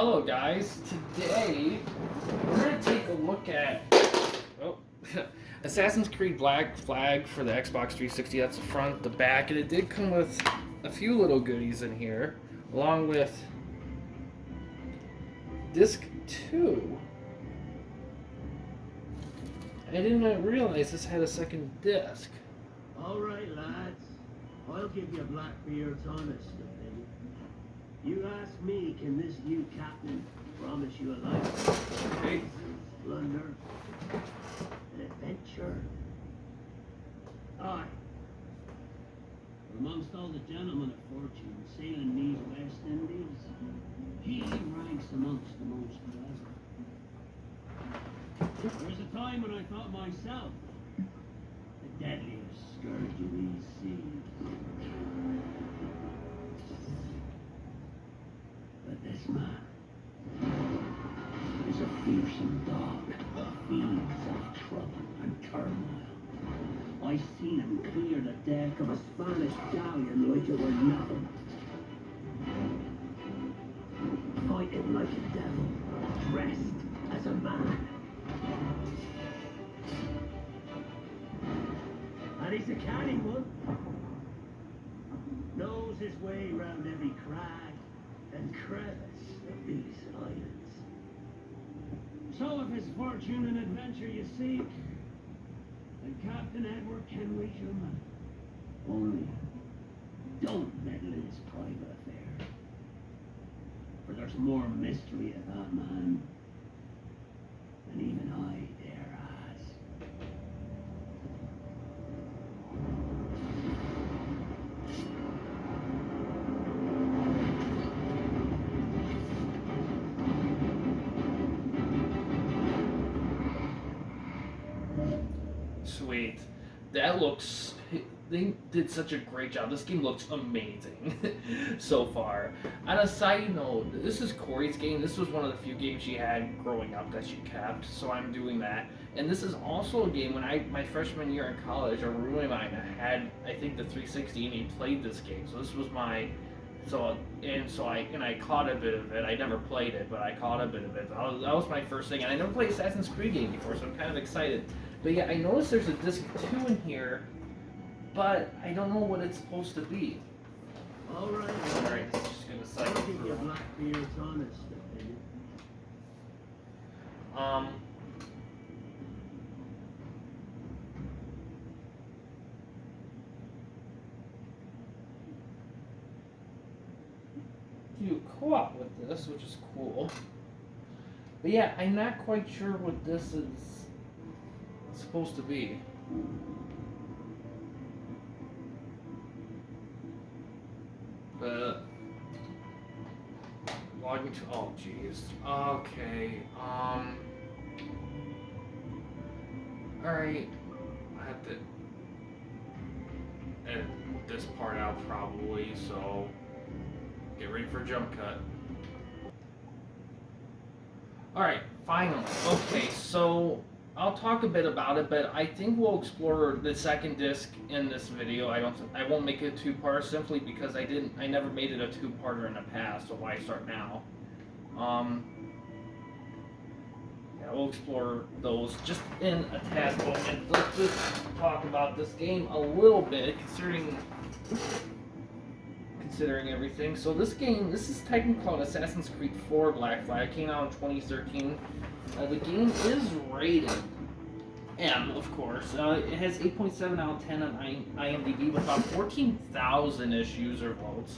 Hello guys, today we're going to take a look at Assassin's Creed Black Flag for the Xbox 360. That's the front, the back, and it did come with a few little goodies in here, along with Disc 2. I didn't realize this had a second disc. Alright lads, I'll give you Blackbeard's honest opinion. You ask me, can this new captain promise you a life of grace, plunder, and adventure? Aye. Amongst all the gentlemen of fortune sailing these West Indies, he ranks amongst the most pleasant. There was a time when I thought myself the deadliest scourge of these seas. But this man is a fearsome dog that feeds off trouble and turmoil. I seen him clear the deck of a Spanish galleon like it were nothing. Fighting like a devil, dressed as a man. And he's a canny one. Knows his way round every crag and crevice of these islands. So if his fortune and adventure you seek, then Captain Edward can reach him. Only don't meddle in his private affairs. For there's more mystery to that man than even I dare ask. Sweet. That looks... They did such a great job. This game looks amazing so far. On a side note, this is Corey's game. This was one of the few games she had growing up that she kept, so I'm doing that. And this is also a game when my freshman year in college, a roommate of mine had, I think, the 360, and he played this game. So this was my... I caught a bit of it. I never played it, but I caught a bit of it. That was my first thing, and I never played Assassin's Creed game before, so I'm kind of excited. But yeah, I noticed there's a disc 2 in here, but I don't know what it's supposed to be. Alright, Alright, this is just gonna I'll cycle give you through. Blackbeard's honest opinion. You co-op with this, which is cool. But yeah, I'm not quite sure what this is supposed to be. But logging to jeez. Okay. Alright. I have to edit this part out probably, so get ready for a jump cut. Alright, finally. Okay, so I'll talk a bit about it, but I think we'll explore the second disc in this video. I won't make it a two-part simply because I never made it a two-parter in the past, so why start now? Yeah, we'll explore those just in a tad moment. Let's just talk about this game a little bit, considering everything. So this is technically called Assassin's Creed 4 Black Flag. It came out in 2013. The game is rated M, of course. It has 8.7 out of 10 on IMDb with about 14,000-ish user votes.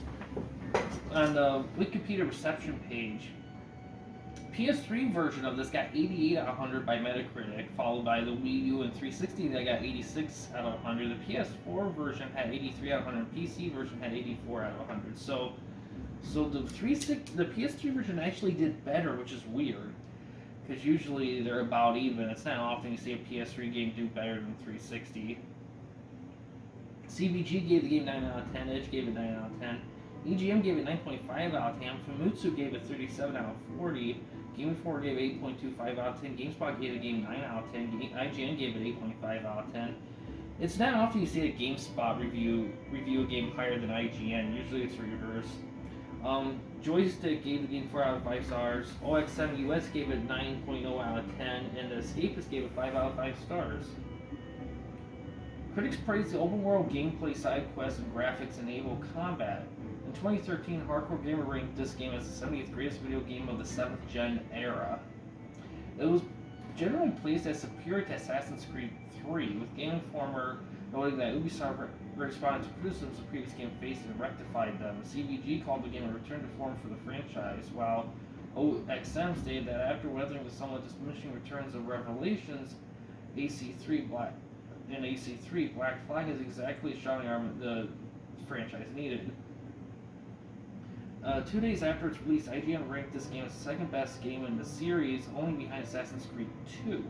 On the Wikipedia reception page, PS3 version of this got 88 out of 100 by Metacritic, followed by the Wii U and 360 that got 86 out of 100. The PS4 version had 83 out of 100. PC version had 84 out of 100. So the PS3 version actually did better, which is weird, because usually they're about even. It's not often you see a PS3 game do better than 360. CVG gave the game 9 out of 10. Edge gave it 9 out of 10. EGM gave it 9.5 out of 10. Famitsu gave it 37 out of 40. Game Informer gave it 8.25 out of 10. GameSpot gave the game 9 out of 10. IGN gave it 8.5 out of 10. It's not often you see a GameSpot review a game higher than IGN. Usually it's reversed. Joystick gave the game 4 out of 5 stars. OXM US gave it 9.0 out of 10, and the Escapist gave it 5 out of 5 stars. Critics praised the open world gameplay, side quests, and graphics enable combat. In 2013, Hardcore Gamer ranked this game as the 70th greatest video game of the 7th gen era. It was generally placed as superior to Assassin's Creed 3, with Game Informer noting that Ubisoft responded to criticisms the previous game faced and rectified them. CVG called the game a return to form for the franchise, while OXM stated that after weathering the somewhat diminishing returns of Revelations, AC3 Black Flag is exactly as strong arm the franchise needed. 2 days after its release, IGN ranked this game as the second best game in the series, only behind Assassin's Creed 2.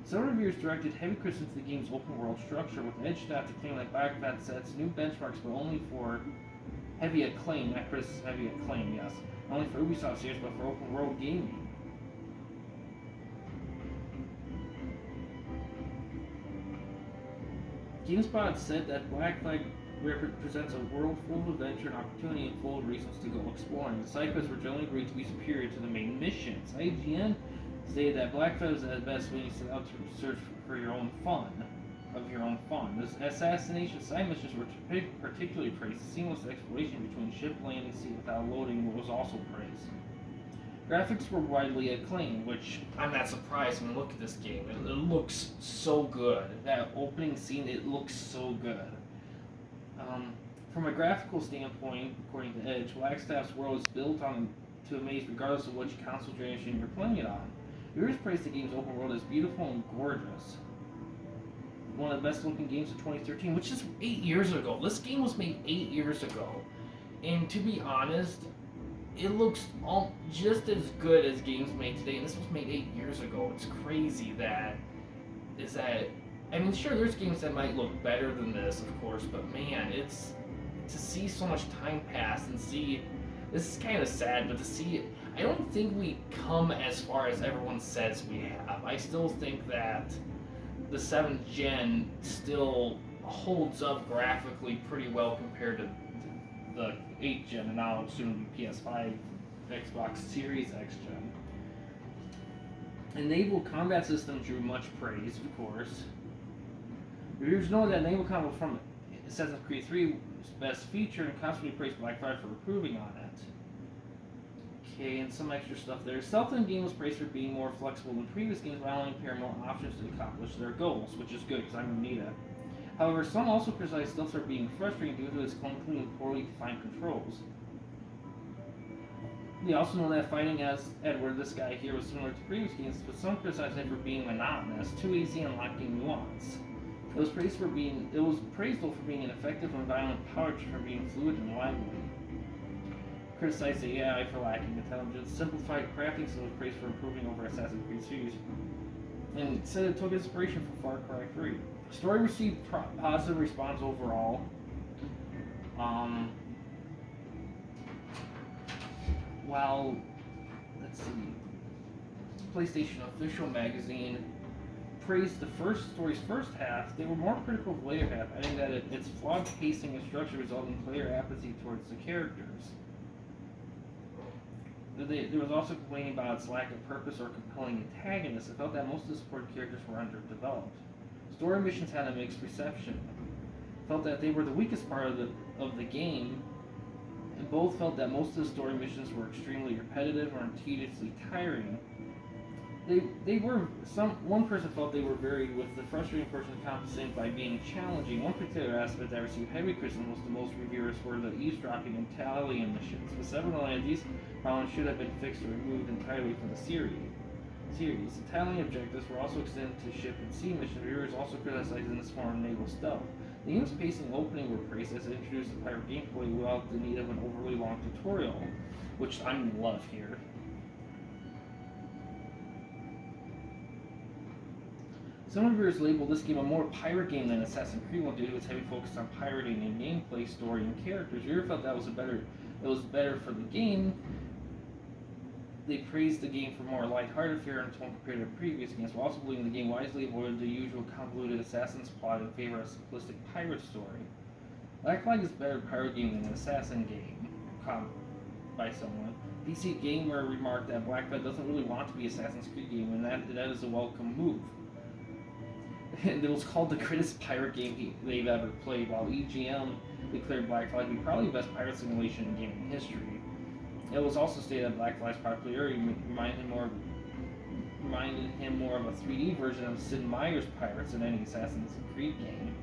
Some reviewers directed heavy criticism to the game's open world structure, with Edge staff to claim that Black Flag sets new benchmarks, but only for heavy acclaim, not criticism, heavy acclaim, yes. Not only for Ubisoft series, but for open world gaming. GameSpot said that Black Flag represents a world full of adventure and opportunity and full of reasons to go exploring. The side quests were generally agreed to be superior to the main missions. IGN stated that Black Flag is at best when you set out to search for your own fun. The assassination side missions were particularly praised. The seamless exploration between ship landing sea without loading was also praised. Graphics were widely acclaimed, which I'm not surprised when you look at this game. It looks so good. That opening scene, it looks so good. From a graphical standpoint, according to Edge, Wagstaff's world is built to amaze regardless of which console generation you're playing it on. Viewers praised the game's open world as beautiful and gorgeous. One of the best looking games of 2013, which is 8 years ago. This game was made 8 years ago. And to be honest, it looks just as good as games made today, and this was made 8 years ago. It's crazy I mean, sure, there's games that might look better than this, of course, but man, it's to see so much time pass and see, this is kind of sad, but to see, I don't think we come as far as everyone says we have. I still think that the 7th gen still holds up graphically pretty well compared to the 8th gen, and now soon to be PS5, Xbox Series X gen. The naval combat system drew much praise, of course. Reviewers know that naval combat from Assassin's Creed 3's best feature, and constantly praised Black Flag for improving on it. Okay, and some extra stuff there. Stealth in the game was praised for being more flexible than previous games, allowing player more options to accomplish their goals, which is good because I'm gonna need it. However, some also criticized stealth for being frustrating due to its clunky and poorly defined controls. They also know that fighting as Edward, this guy here, was similar to previous games, but some criticized it for being monotonous, too easy, and lacking nuance. It was praised though for being an effective and violent power for being fluid and lively. Criticized the AI for lacking intelligence. Simplified crafting skill was praised for improving over Assassin's Creed series, and said it took inspiration from Far Cry 3. The story received positive response overall. While, let's see, PlayStation Official Magazine praised the story's first half, they were more critical of the later half, adding that its flawed pacing and structure resulted in player apathy towards the characters. There was also complaining about its lack of purpose or compelling antagonists. It felt that most of the supporting characters were underdeveloped. Story missions had a mixed reception. Felt that they were the weakest part of the game, and both felt that most of the story missions were extremely repetitive or tediously tiring. One person felt they were varied, with the frustrating portion compensated by being challenging. One particular aspect that received heavy criticism most of most reviewers were the eavesdropping and tallying missions. But several of these problems should have been fixed or removed entirely from the series. The tallying objectives were also extended to ship and sea missions. Reviewers also criticized this form of naval stealth. The game's pacing and opening were praised as it introduced the pirate gameplay without the need of an overly long tutorial, which I'm in love here. Some reviewers labeled this game a more pirate game than Assassin's Creed 1 due to its heavy focus on pirating and gameplay, story, and characters. Reviewers felt that it was better for the game. They praised the game for more lighthearted fare and tone compared to previous games, while also believing the game wisely avoided the usual convoluted assassin's plot in favor of a simplistic pirate story. Black Flag is a better pirate game than an assassin game. by someone. PC Gamer remarked that Black Flag doesn't really want to be Assassin's Creed game, and that is a welcome move. And it was called the greatest pirate game they've ever played, while EGM declared Black Flag to be probably the best pirate simulation in gaming history. It was also stated that Black Flag's popularity reminded him more of a 3D version of Sid Meier's Pirates than any Assassin's Creed game.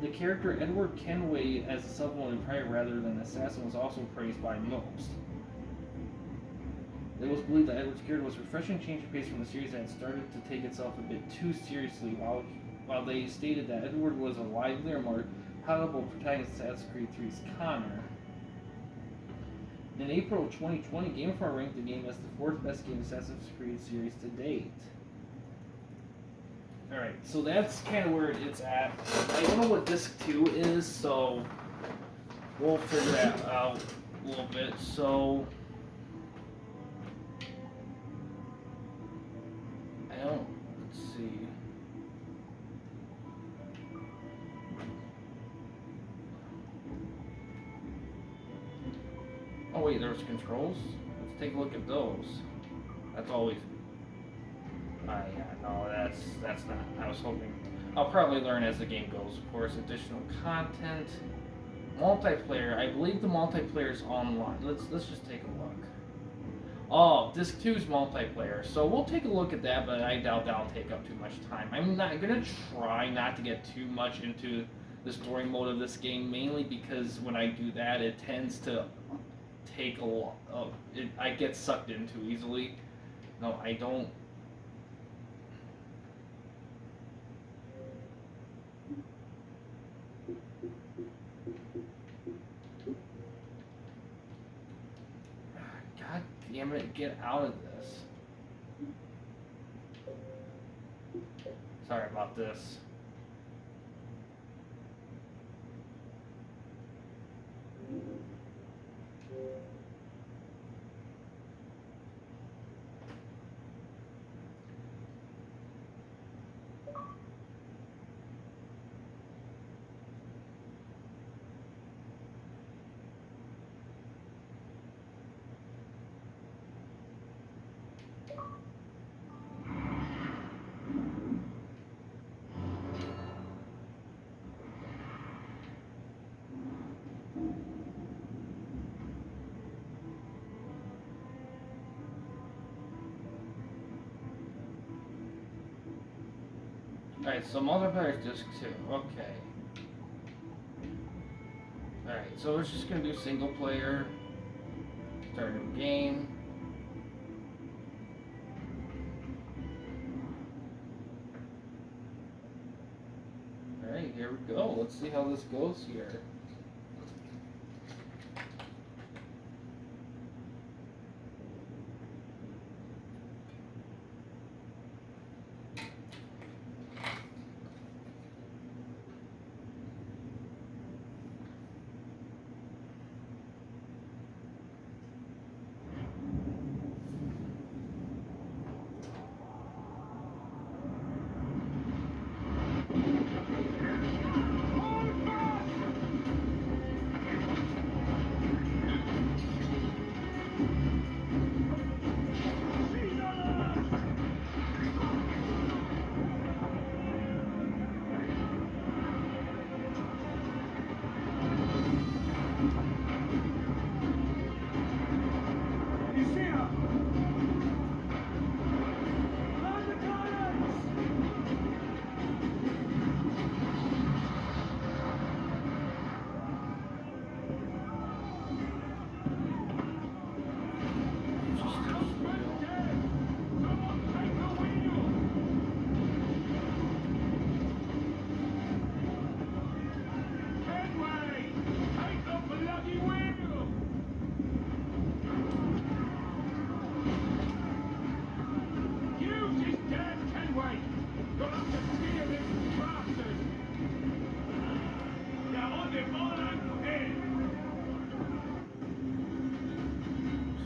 The character Edward Kenway as a self-promoted pirate rather than assassin was also praised by most. It was believed that Edward's character was a refreshing change of pace from the series that had started to take itself a bit too seriously, while they stated that Edward was a livelier, more palatable protagonist of Assassin's Creed 3's Connor. In April of 2020, Game Informer ranked the game as the 4th best game of Assassin's Creed series to date. Alright, so that's kind of where it's at. I don't know what Disc 2 is, so we'll figure that out a little bit. So, let's see. Oh wait, there's controls? Let's take a look at those. That's always... yeah, no, that's not... I was hoping... I'll probably learn as the game goes, of course. Additional content. Multiplayer. I believe the multiplayer is online. Let's just take a look. Oh, Disc 2 is multiplayer. So we'll take a look at that, but I doubt that'll take up too much time. I'm going to try not to get too much into the story mode of this game, mainly because when I do that, it tends to take a lot. I get sucked in too easily. No, I don't. God damn it, get out of this. Sorry about this. Alright, so multiplayer is Disc 2. Okay. Alright, so we're just gonna do single player. Start a new game. Alright, here we go. Let's see how this goes here.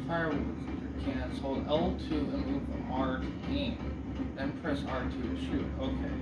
Fire with your cannons. Hold L2 and move R to aim. Then press R2 to shoot. Okay.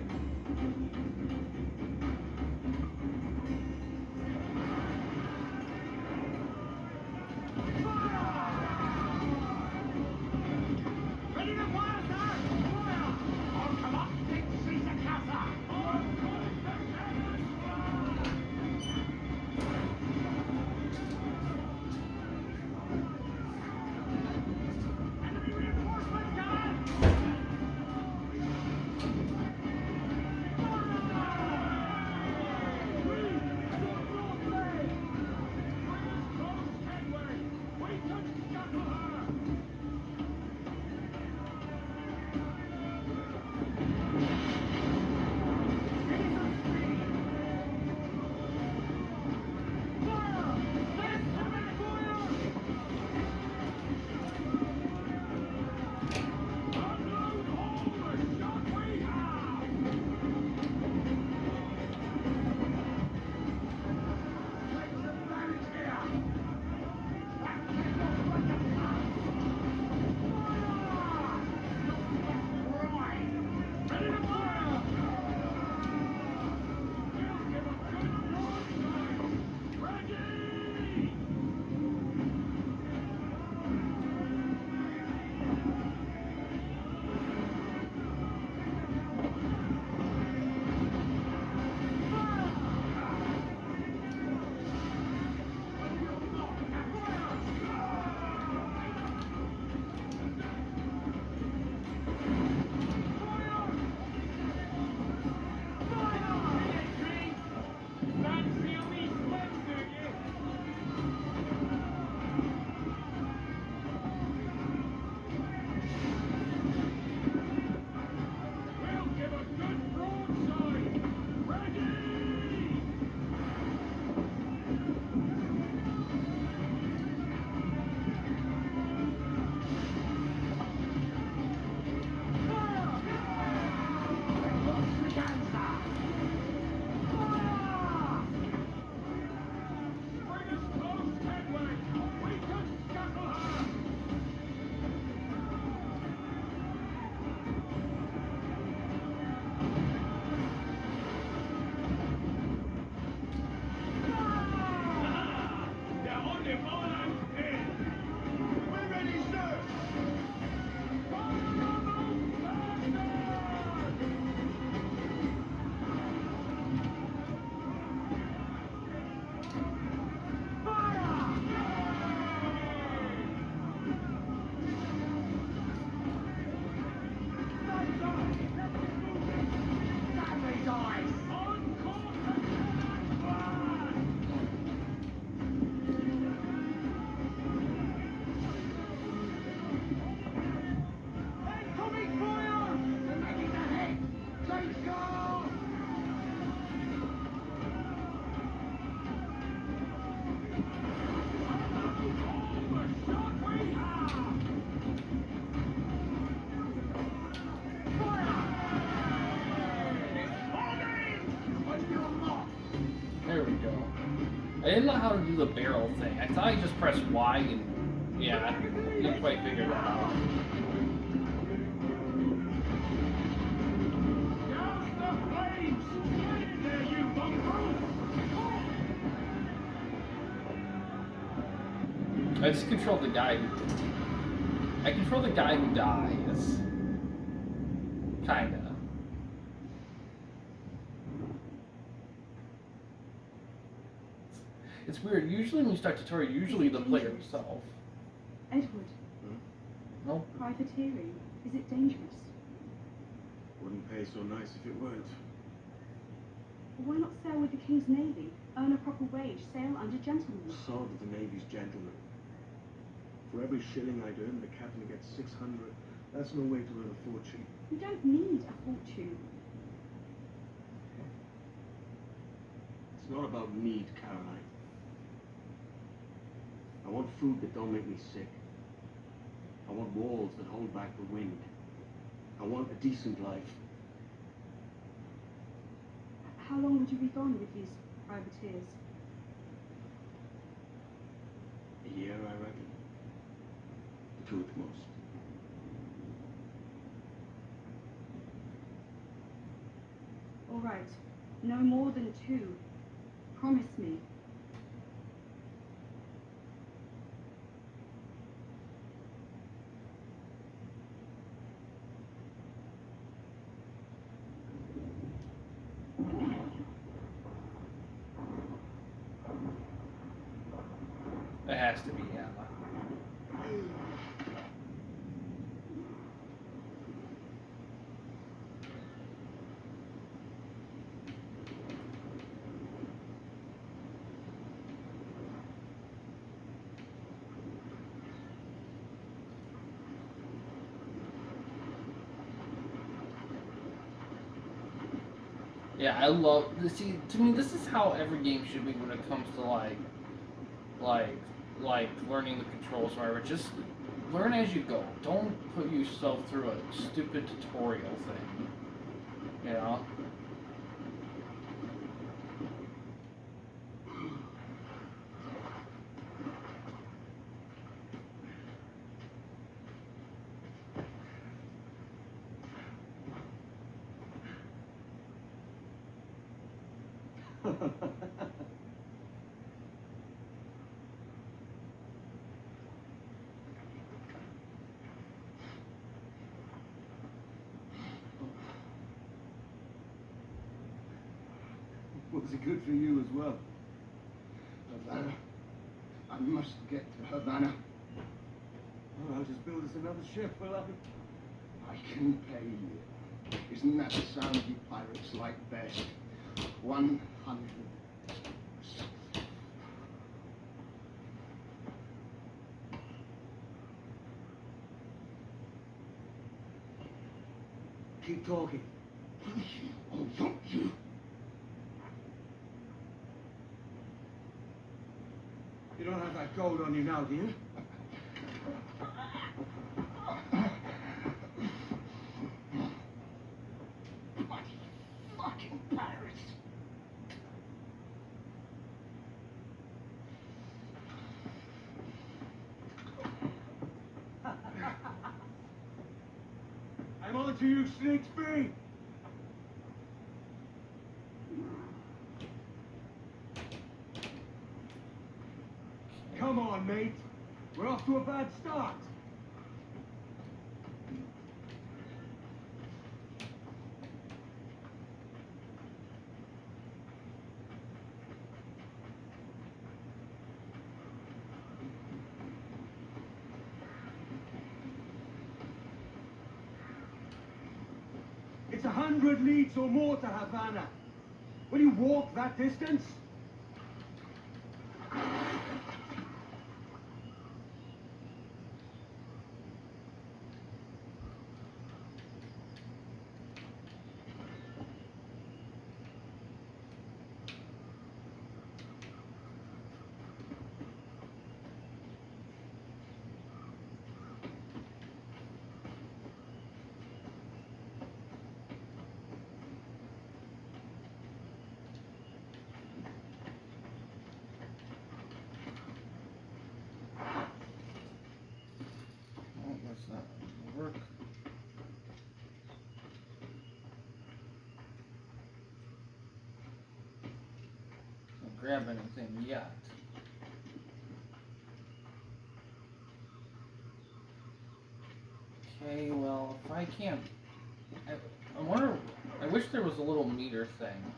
There we go. I didn't know how to do the barrel thing. I thought I just pressed Y and yeah, I didn't quite figure that out. I just controlled the guy I control the guy who dies. Kinda. It's weird. Usually when you start tutorial, usually the player himself. Edward. No. Privateering. Is it dangerous? Wouldn't pay so nice if it weren't. Why not sail with the King's Navy? Earn a proper wage, sail under gentlemen. So do the Navy's gentlemen. For every shilling I'd earn, the captain gets 600. That's no way to earn a fortune. You don't need a fortune. It's not about need, Caroline. I want food that don't make me sick. I want walls that hold back the wind. I want a decent life. How long would you be gone with these privateers? A year, I reckon. 2 at the most. All right. No more than 2. Promise me. It has to be Emma. Yeah, I love. See, to me, this is how every game should be when it comes to like learning the controls or whatever. Just learn as you go. Don't put yourself through a stupid tutorial thing. You know. Was it good for you as well? Havana. I must get to Havana. Well, I'll just build us another ship, will I? I can pay you. Isn't that the sound you pirates like best? 100. Keep talking. Oh, don't you? You don't have that gold on you now, do you? Bloody fucking pirates. I'm on to you, Sneaksby! Come on, mate. We're off to a bad start. 100 leagues or more to Havana. Will you walk that distance? Oh, that's not gonna work. Can't grab anything yet. Okay, well, if I can't... I wonder... I wish there was a little meter thing.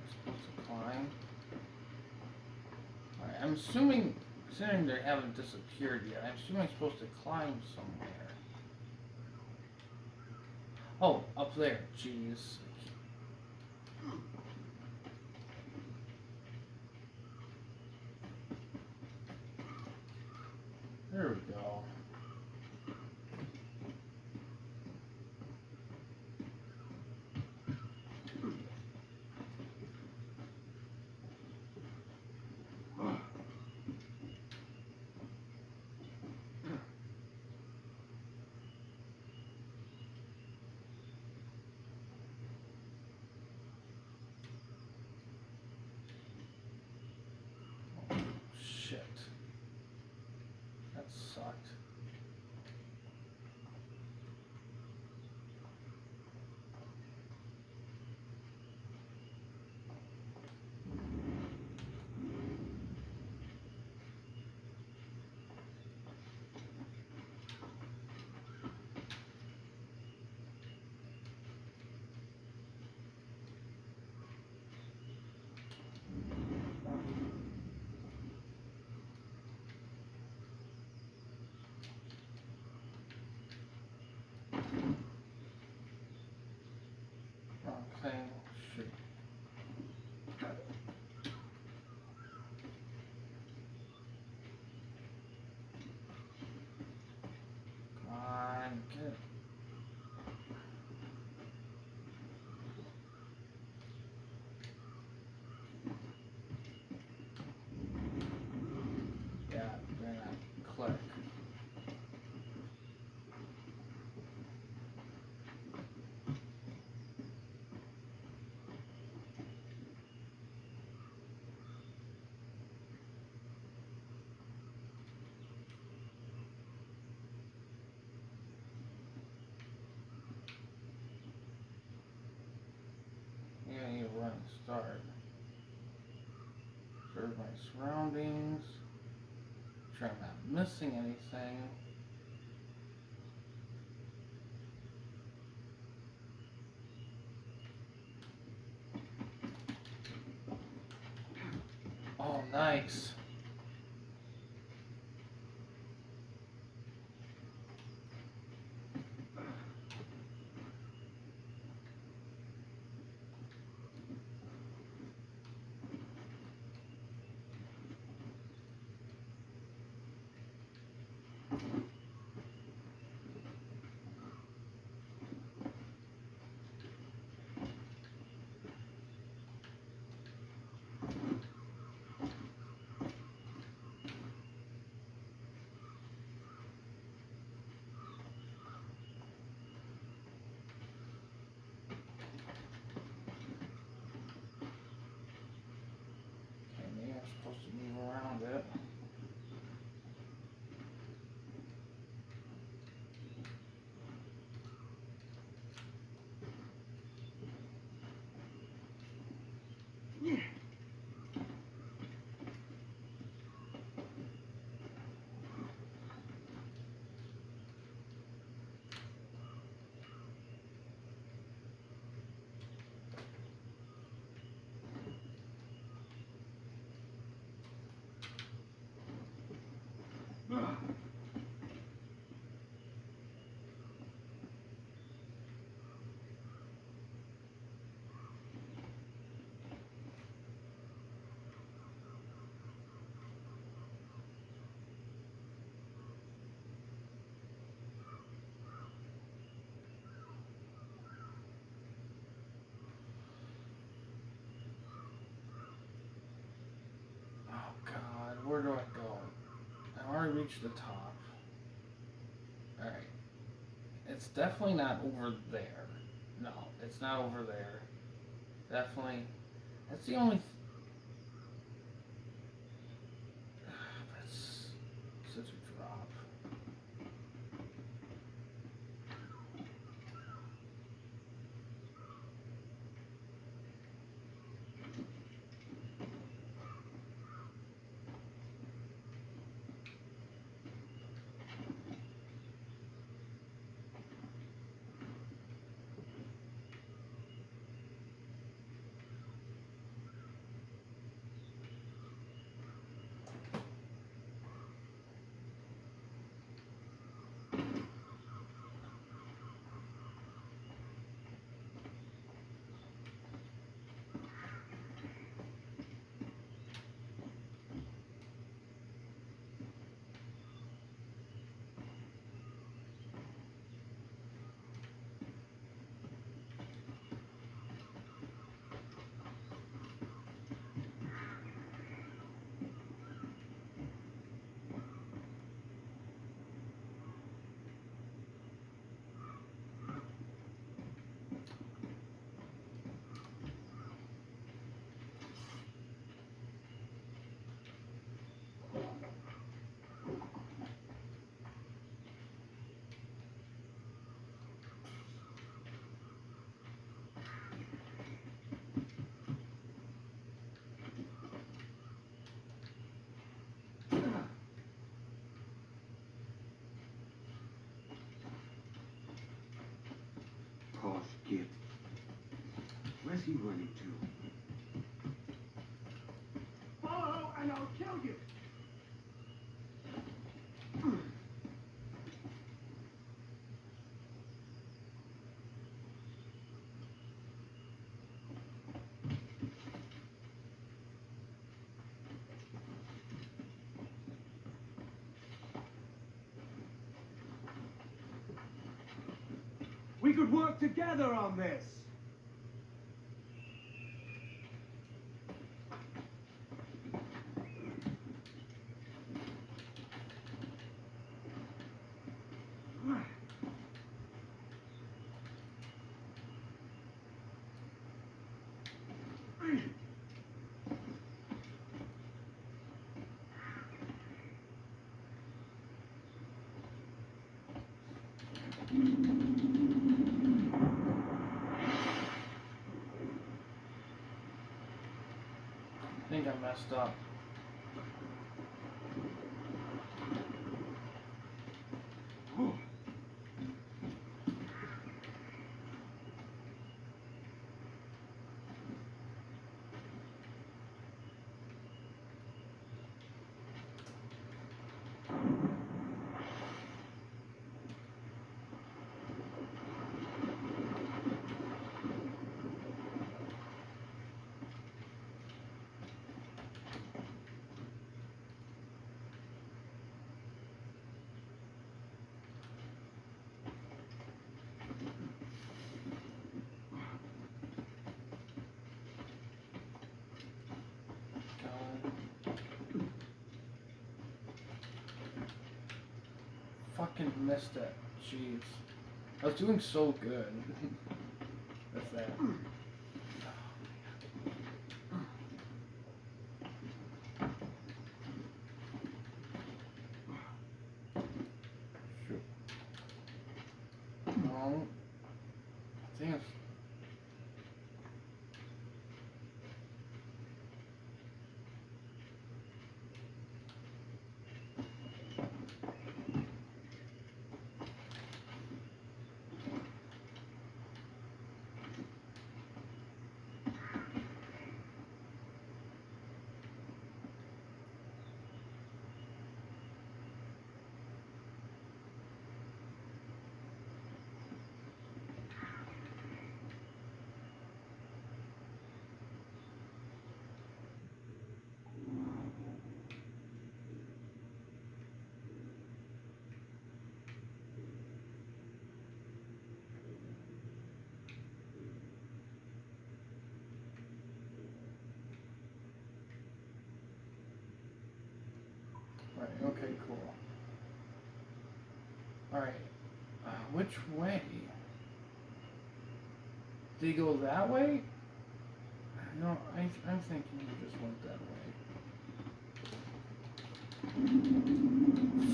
Supposed to climb. Alright, I'm assuming... Considering they haven't disappeared yet, I'm assuming I'm supposed to climb somewhere. Oh, up there. Jeez. There we go. Shit. That sucked. Wrong thing. Shoot. Come on, get it. Yeah, better not click. Yeah, I need a running start. Observe my surroundings. Make sure I'm not missing anything. Oh, nice. Okay, maybe I'm supposed to move around it. Oh god, where do I go? I've already reached the top. Alright. It's definitely not over there. No, it's not over there. Definitely. That's the only. That's such a drop. Posh kid. Where's he running to? Follow and I'll kill you. We could work together on this. I think I messed up. Fucking missed it. Jeez. I was doing so good. That's that. Shoot. No. Damn. Alright, okay, cool. Alright. Which way? Did he go that way? No, I'm thinking he just went that way.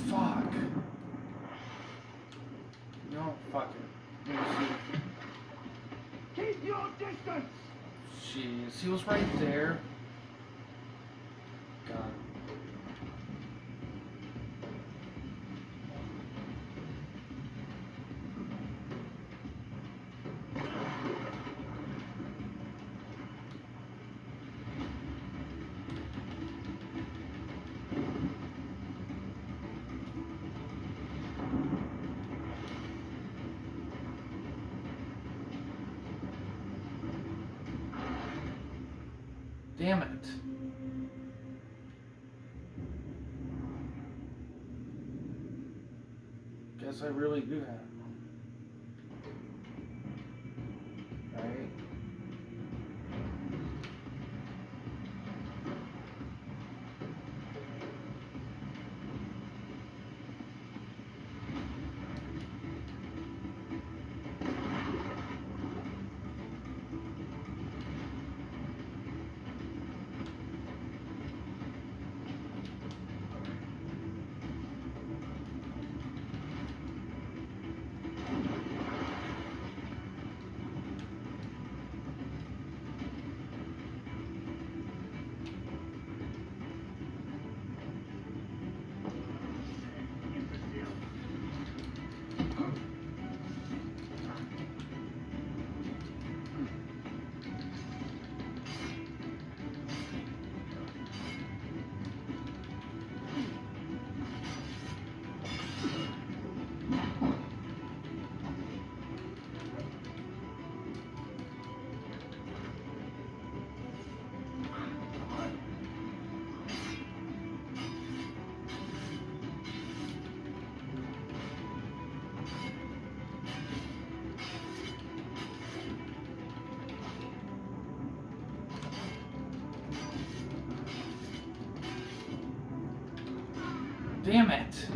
Fuck. No, fuck it. Let me see. Keep your distance! Jeez, he was right there. God. Damn it. Guess I really do have. Right? Damn it.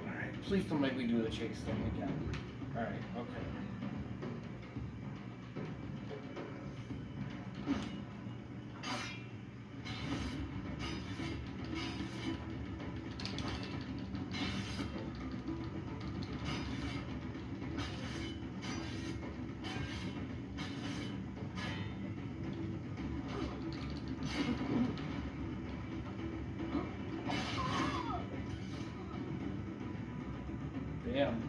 Alright, please don't make me do the chase thing again. Alright, okay. Damn.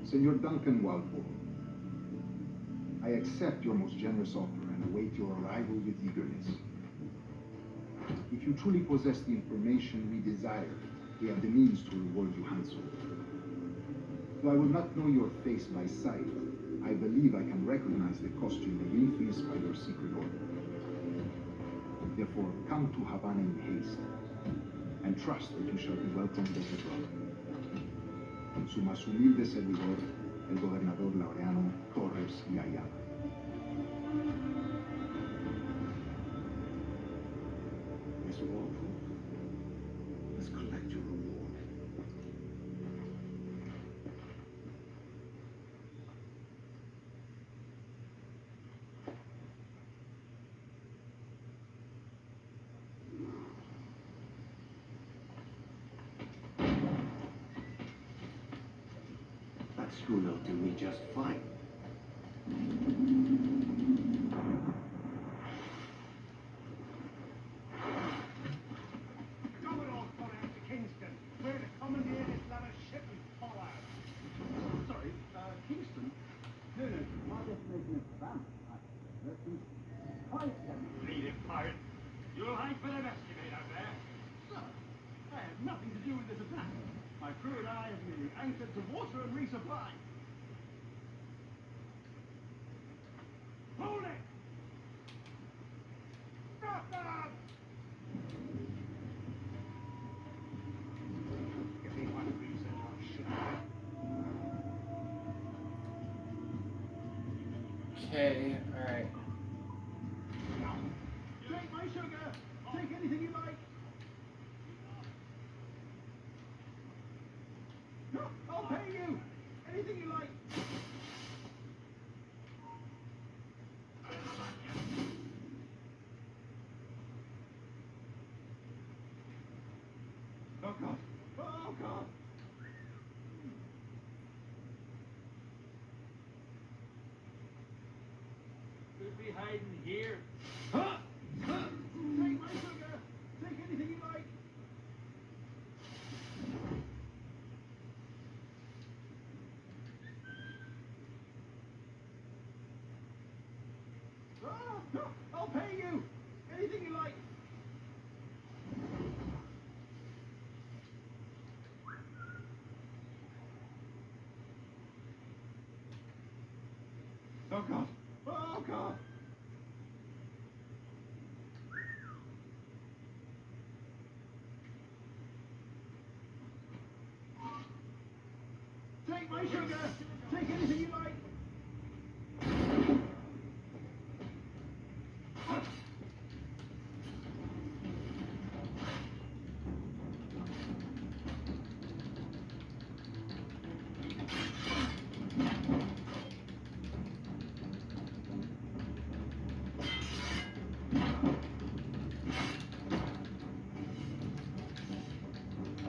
Senor Duncan Walpole, I accept your most generous offer and await your arrival with eagerness. If you truly possess the information we desire, we have the means to reward you handsomely. Though I will not know your face by sight, I believe I can recognize the costume infused by your secret order. Therefore, come to Havana in haste, and trust that you shall be welcomed as a brother. Su más humilde servidor, el gobernador Laureano Torres y Ayala. Miss Walpole, let's collect your reward. That screw will do me just fine. Commodore gone out to Kingston, where the commandeer is lavish ship and follow. Sorry, Kingston? No, my destination is Savannah. Quiet, Lead it, pirate. You'll hang for the best you made out there. Sir, I had nothing to do with crude eye of you, anchored to water and resupply. Hold it! Stop that! Give me one reason I shouldn't. Okay, alright. Take my sugar! Take anything you like! No, I'll pay you! Anything you like! Oh God! Oh God! Could be hiding here. Huh? Huh? Take my sugar! Take anything you like! Ah, no, I'll pay you! Anything you like! Oh God! Oh God! Take my sugar! Take anything you like!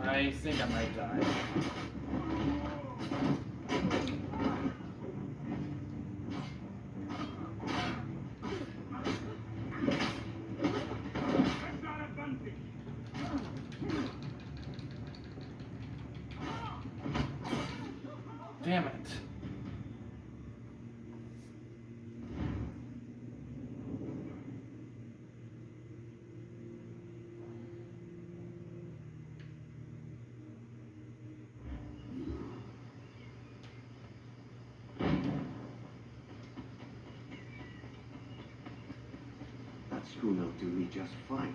I think I might die. That's not advantage! Damn it. That schooner'll do me just fine.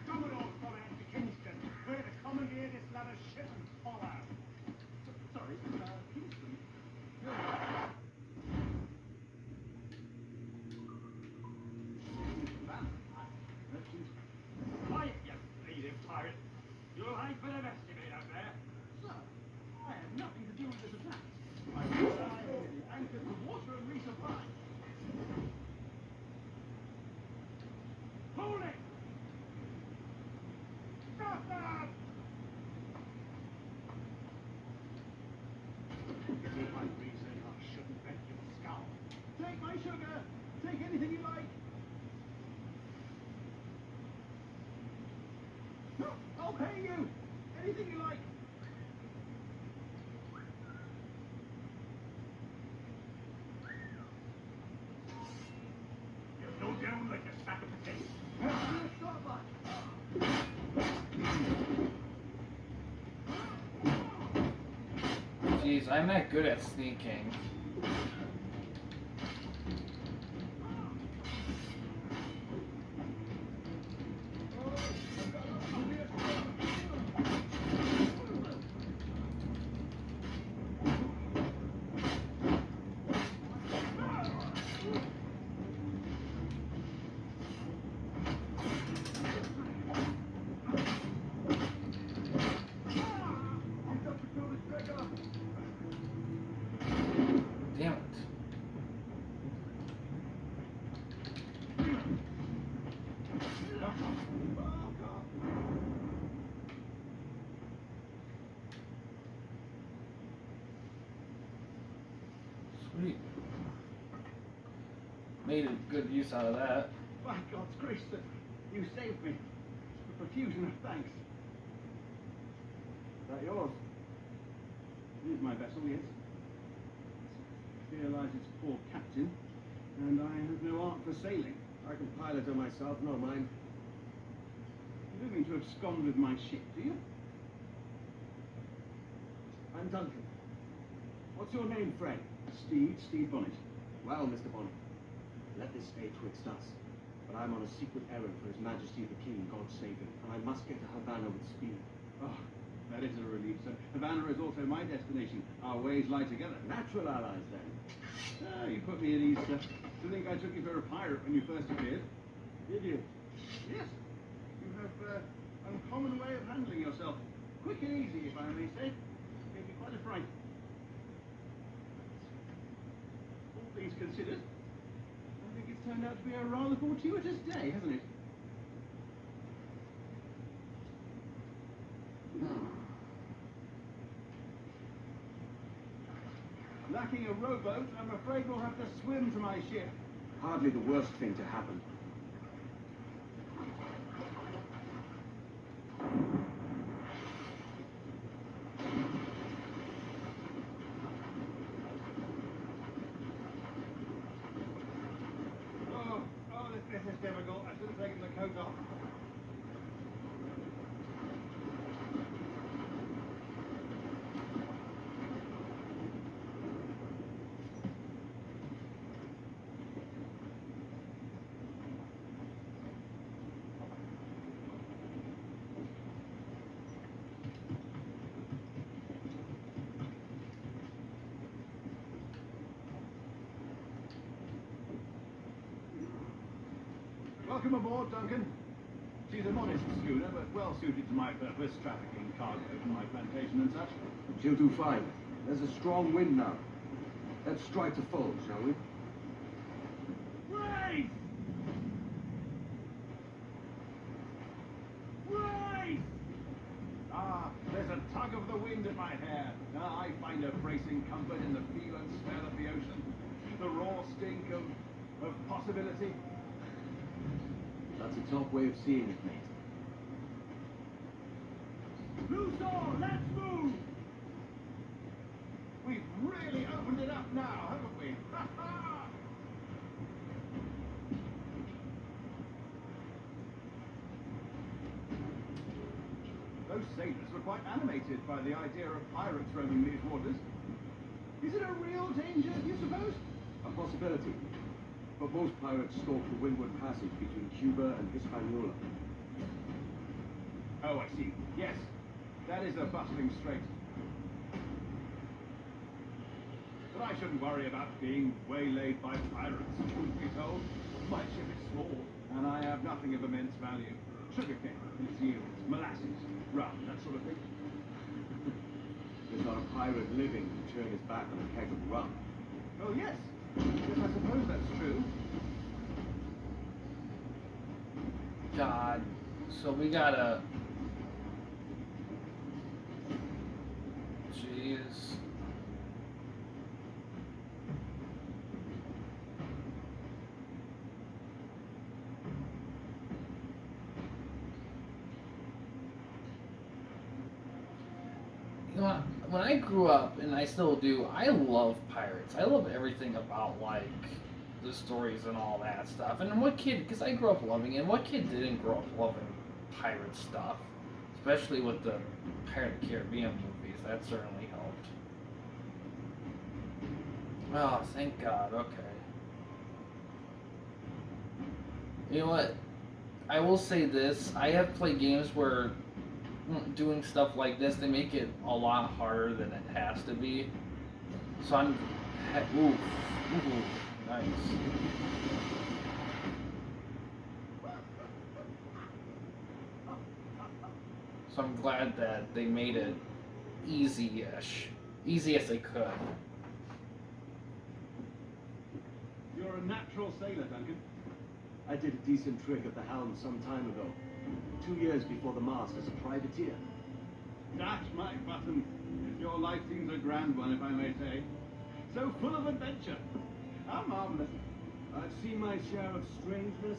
Commodore coming to Kingston, where to commandeer this lot of shit and follow. Sorry, Kingston. Quiet, you bleeding pirate. You'll hang for the best of it out there. Sir, I have nothing to do with this attack. My side is anchored to water and resupply. Hold it! Stop that! Give me one reason I shouldn't bet your skull. Take my sugar! Take anything you like! No, I'll pay you! Anything you like! You go down like a sack of potatoes. Stop that! Jeez, I'm not good at sneaking. Damn it. Sweet. Made a good use out of that. By God's grace, sir, you saved me. A profusion of thanks. that yours? It is my vessel, yes. Here lies its poor captain, and I have no art for sailing. I can pilot her myself, no mind. You don't mean to abscond with my ship, do you? I'm Duncan. What's your name, friend? Steve Bonnet. Well, Mr. Bonnet, let this stay twixt us. But I'm on a secret errand for His Majesty the King, God save him, and I must get to Havana with speed. Oh, that is a relief, sir. Havana is also my destination. Our ways lie together. Natural allies, then. Ah, you put me at ease, sir. To think I took you for a pirate when you first appeared. Did you? Yes. You have an uncommon way of handling yourself. Quick and easy, if I may say. Gave me quite a fright. All things considered, I think it's turned out to be a rather fortuitous day, hasn't it? Lacking a rowboat, I'm afraid we'll have to swim to my ship. Hardly the worst thing to happen. This is difficult. I should have taken the coat off. Welcome aboard, Duncan. She's a modest schooner, but well suited to my purpose, trafficking cargo from my plantation and such. She'll do fine. There's a strong wind now. Let's strike to full, shall we? Race! Race! Ah, there's a tug of the wind at my hair. Ah, I find a bracing comfort in the feel and smell of the ocean. The raw stink of possibility. That's a top way of seeing it, mate. Loose oar, let's move! We've really opened it up now, haven't we? Ha ha! Those sailors were quite animated by the idea of pirates roaming these waters. Is it a real danger, do you suppose? A possibility. But most pirates stalk the windward passage between Cuba and Hispaniola. Oh, I see. Yes, that is a bustling strait. But I shouldn't worry about being waylaid by pirates, truth be told. My ship is small, and I have nothing of immense value. Sugarcane and its yields, molasses, rum, that sort of thing. There's not a pirate living who turn his back on a keg of rum. Oh, yes. Yes, I suppose that's true. God. So we gotta... Jeez. You know what? When I grew up, and I still do, I love pirates. I love everything about, like, the stories and all that stuff. And what kid, because I grew up loving it, what kid didn't grow up loving pirate stuff? Especially with the Pirate of the Caribbean movies. That certainly helped. Oh, thank God. Okay. You know what? I will say this. I have played games where doing stuff like this, they make it a lot harder than it has to be. So I'm... Ooh. Nice. So I'm glad that they made it easy-ish. Easy as they could. You're a natural sailor, Duncan. I did a decent trick at the helm some time ago. 2 years before the mast as a privateer. Dash my button. Your life seems a grand one, if I may say. So full of adventure. How marvelous. I've seen my share of strangeness,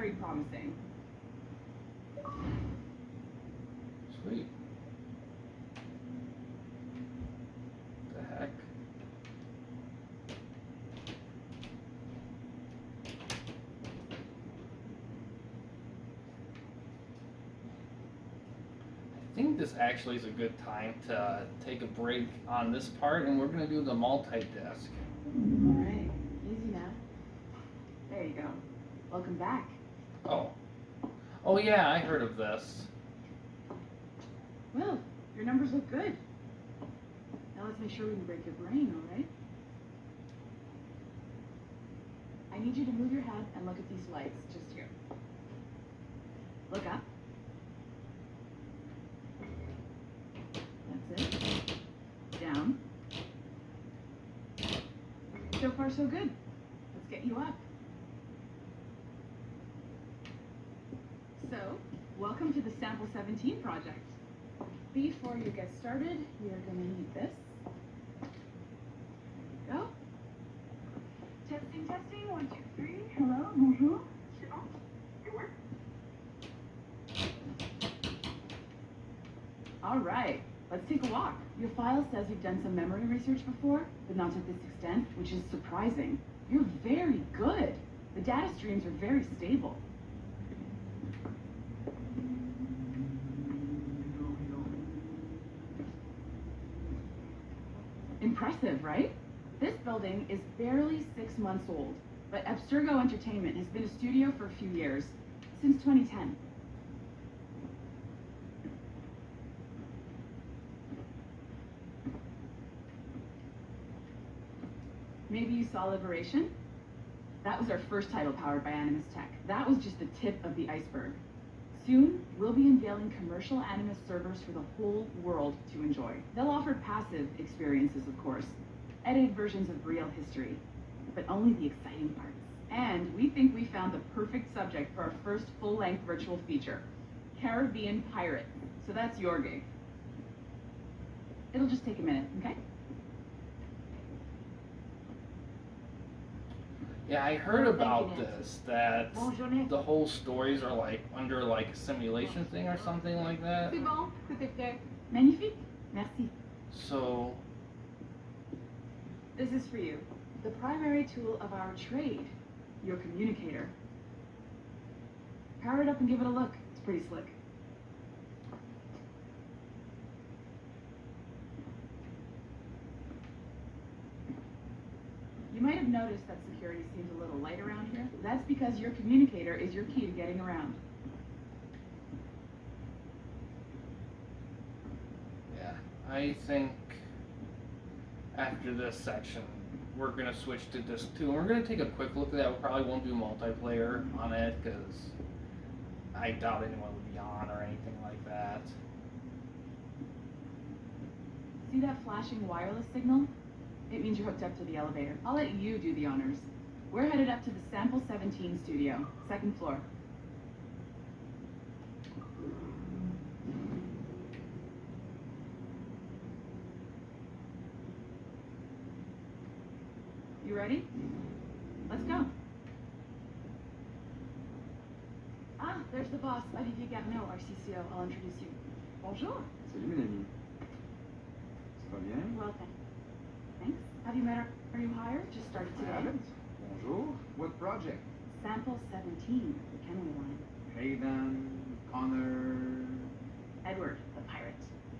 very promising. Sweet. The heck? I think this actually is a good time to take a break on this part, and we're going to do the multi-disc. Alright, easy now. There you go. Welcome back. Oh. Oh yeah, I heard of this. Well, your numbers look good. Now let's make sure we can break your brain, alright? I need you to move your head and look at these lights, just here. Look up. That's it. Down. So far, so good. Let's get you up. So, welcome to the Sample 17 project. Before you get started, we are going to need this. There you go. Testing, testing, 1, 2, 3. Hello, bonjour. C'est bon? It works. All right, let's take a walk. Your file says you've done some memory research before, but not to this extent, which is surprising. You're very good. The data streams are very stable. Impressive, right? This building is barely 6 months old, but Abstergo Entertainment has been a studio for a few years, since 2010. Maybe you saw Liberation? That was our first title powered by Animus Tech. That was just the tip of the iceberg. Soon, we'll be unveiling commercial Animus servers for the whole world to enjoy. They'll offer passive experiences, of course, edited versions of real history, but only the exciting parts. And we think we found the perfect subject for our first full-length virtual feature, Caribbean Pirate. So that's your gig. It'll just take a minute, okay? Yeah, I heard about this, that the whole stories are like under like a simulation thing or something like that. C'est bon, c'était fait. Magnifique. Merci. So, This is for you. The primary tool of our trade, your communicator. Power it up and give it a look. It's pretty slick. You might have noticed that security seems a little light around here. That's because your communicator is your key to getting around. yeah, I think after this section, we're going to switch to disc 2, and we're going to take a quick look at that. We probably won't do multiplayer on it, because I doubt anyone would be on or anything like that. See that flashing wireless signal? It means you're hooked up to the elevator. I'll let you do the honors. We're headed up to the Sample 17 studio, 2nd floor. You ready? Let's go. Ah, there's the boss, Olivier Garneau, our CCO. I'll introduce you. Bonjour. Salut, mes amis. Ça va bien? Well, thanks. Have you met our new hire? Just started I today. haven't. Bonjour. What project? Sample 17, the Kenway line. Hayden, Connor. Edward, the pirate.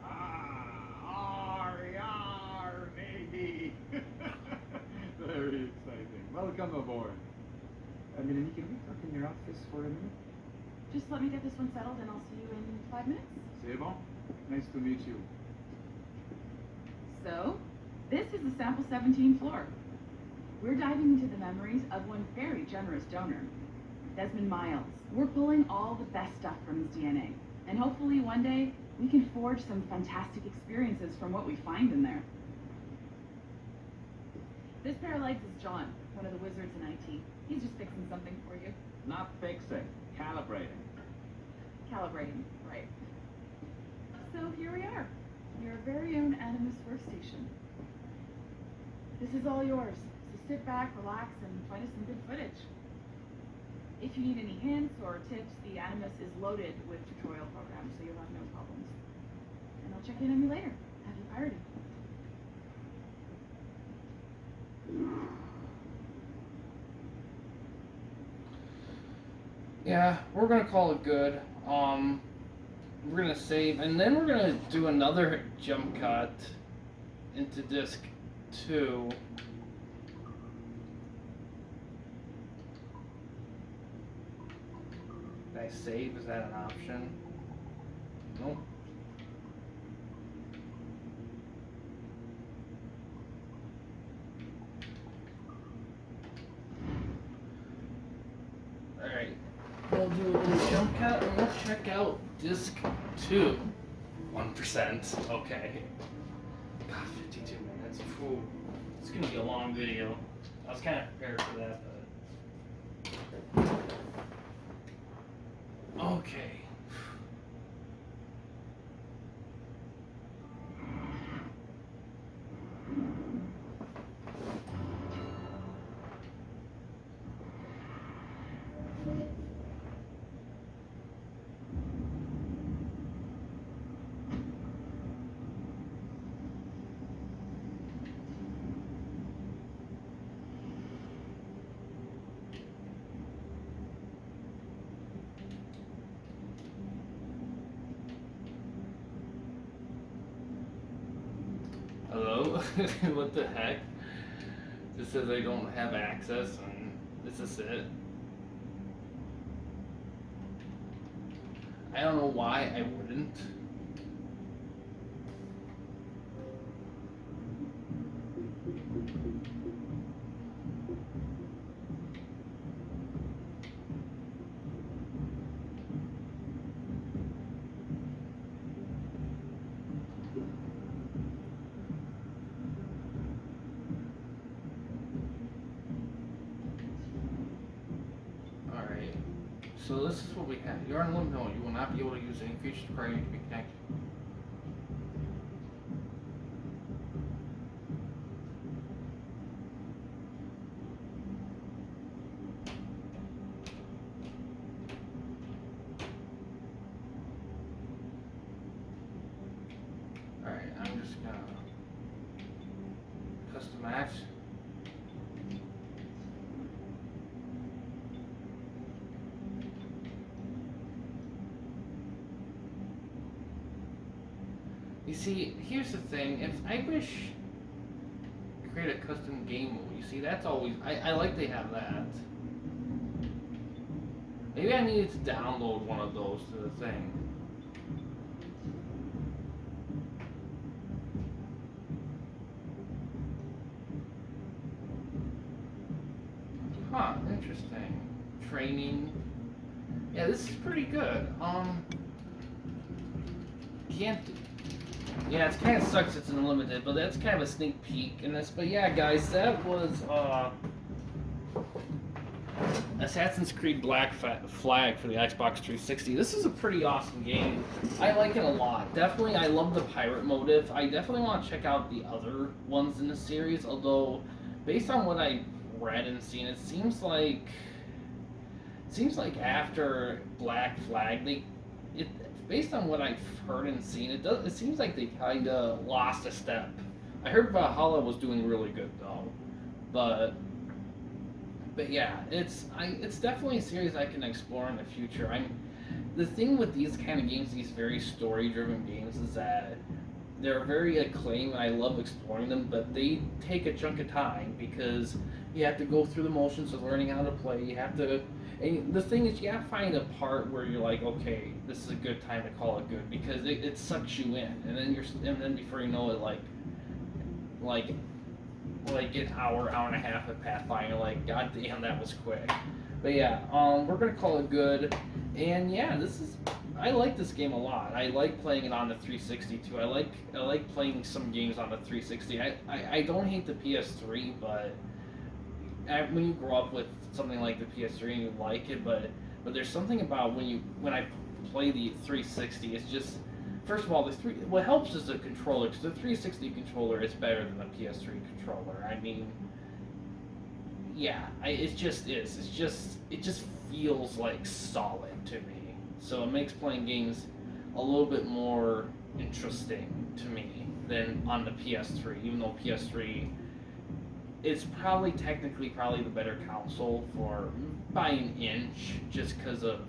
Ah, yar, Navy. Very exciting. Welcome aboard. Mélanie, can we talk in your office for a minute? Just let me get this one settled and I'll see you in 5 minutes. C'est bon. Nice to meet you. So, this is the Sample 17 floor. We're diving into the memories of one very generous donor, Desmond Miles. We're pulling all the best stuff from his DNA. And hopefully one day, we can forge some fantastic experiences from what we find in there. This pair of legs is John, one of the wizards in IT. He's just fixing something for you. Not fixing, calibrating. Calibrating, right. So here we are, your very own Animus workstation. This is all yours, so sit back, relax, and find us some good footage. If you need any hints or tips, the Animus is loaded with tutorial programs, so you'll have no problems. And I'll check in on you later. Happy pirating. Yeah, we're gonna call it good. We're gonna save, and then we're gonna do another jump cut into disc 2. Did I save? Is that an option? Nope. Alright. We'll do a little jump cut and we'll check out disc 2. 1%. Okay. God, 52 minutes. Whew. It's gonna be a long video. I was kind of prepared for that, but. Okay. Hello? What the heck? Just says I don't have access and this is it. I don't know why I wouldn't. Alright, so this is what we have. You're on limbo. You will not be able to use any features requiring you to be connected. Alright, I'm just gonna custom match. You see, here's the thing, if I wish to create a custom game mode, you see, that's always, I like they have that. Maybe I needed to download one of those to the thing. Huh, interesting. Training. Yeah, this is pretty good. Can't. Yeah, it kind of sucks it's unlimited, but that's kind of a sneak peek in this. But yeah, guys, that was Assassin's Creed Black Flag for the Xbox 360. This is a pretty awesome game. I like it a lot. Definitely, I love the pirate motive. I definitely want to check out the other ones in the series, although based on what I've read and seen, it seems like after Black Flag, based on what I've heard and seen, it seems like they kind of lost a step. I heard Valhalla was doing really good though, but yeah, it's definitely a series I can explore in the future. The thing with these kind of games, these very story-driven games, is that they're very acclaimed, and I love exploring them, but they take a chunk of time because you have to go through the motions of learning how to play. You have to. And the thing is, you gotta find a part where you're like, okay, this is a good time to call it good, because it sucks you in, and then before you know it, like an hour and a half have passed by, and you're like, god damn, that was quick. But yeah, we're gonna call it good, and yeah, I like this game a lot. I like playing it on the 360 too. I like playing some games on the 360. I don't hate the PS3, but when you grow up with something like the PS3 and you like it, but there's something about when I play the 360, it's just, first of all, what helps is the controller, because the 360 controller is better than the PS3 controller. I mean, yeah, it just is. It just feels like solid to me. So it makes playing games a little bit more interesting to me than on the PS3. Even though PS3 is probably technically the better console by an inch, just because of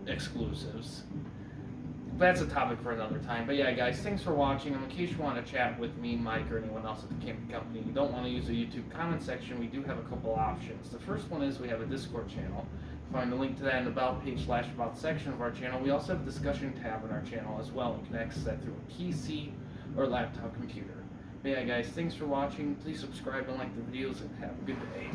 exclusives. That's a topic for another time. But yeah, guys, thanks for watching. In case you want to chat with me, Mike, or anyone else at the Campy Company, you don't want to use the YouTube comment section, we do have a couple options. The first one is we have a Discord channel. Find the link to that in the About page / About section of our channel. We also have a discussion tab in our channel as well. You can access that through a PC or laptop computer. But yeah, guys, thanks for watching. Please subscribe and like the videos, and have a good day.